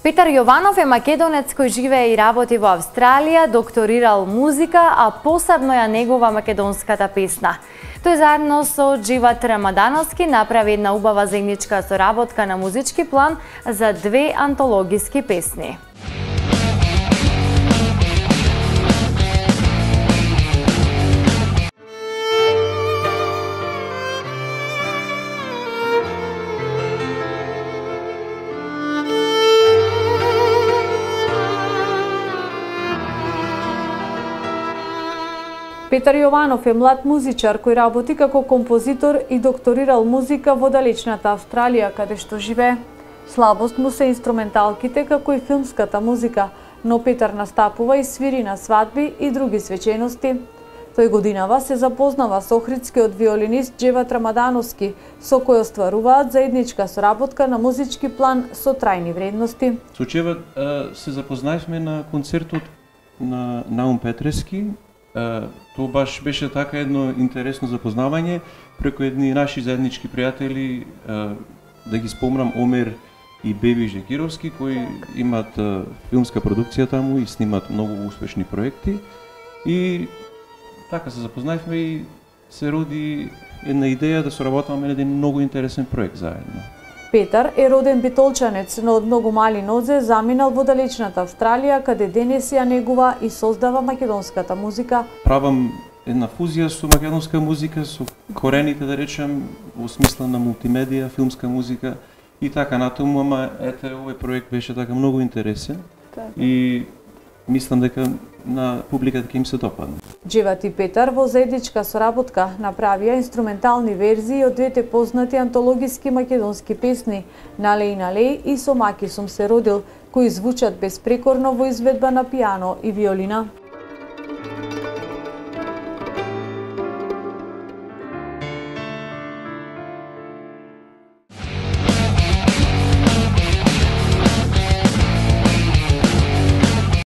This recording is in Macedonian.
Петар Јованов е македонец кој живее и работи во Австралија, докторирал музика, а посебно ја негува македонската песна. Тој заедно со Џиват Рамадановски направи една убава заедничка соработка на музички план за 2 антологиски песни. Петар Јованов е млад музичар кој работи како композитор и докторирал музика во далечната Австралија, каде што живее. Слабост му се инструменталките како и филмската музика, но Петар настапува и свири на свадби и други свечености. Тој годинава се запознава со охридскиот виолинист Џиват Рамадановски, со кој остваруваат заедничка соработка на музички план со трајни вредности. Со Џиват се запознаевме на концертот на Наум Петрески. Тоа баш беше така едно интересно запознавање преку едни наши заеднички пријатели, да ги спомнам, Омер и Беби Жекировски, кои имаат филмска продукција таму и снимаат многу успешни проекти. И така се запознаевме и се роди една идеја да соработуваме на еден многу интересен проект заедно. Петар е роден битолчанец, но од многу мали нозе заминал во далечната Австралија, каде денес ја негува и создава македонската музика. Правам една фузија со македонска музика, со корените, да речем, во смисла на мултимедија, филмска музика и така натаму, ама ете, овој проект беше така многу интересен и мислам дека на публиката ќе им се допадне. Џиват и Петар во заедничка соработка направија инструментални верзии од двете познати антологиски македонски песни "Налеј, налеј" и "Со маки сум се родил", кои звучат безпрекорно во изведба на пијано и виолина.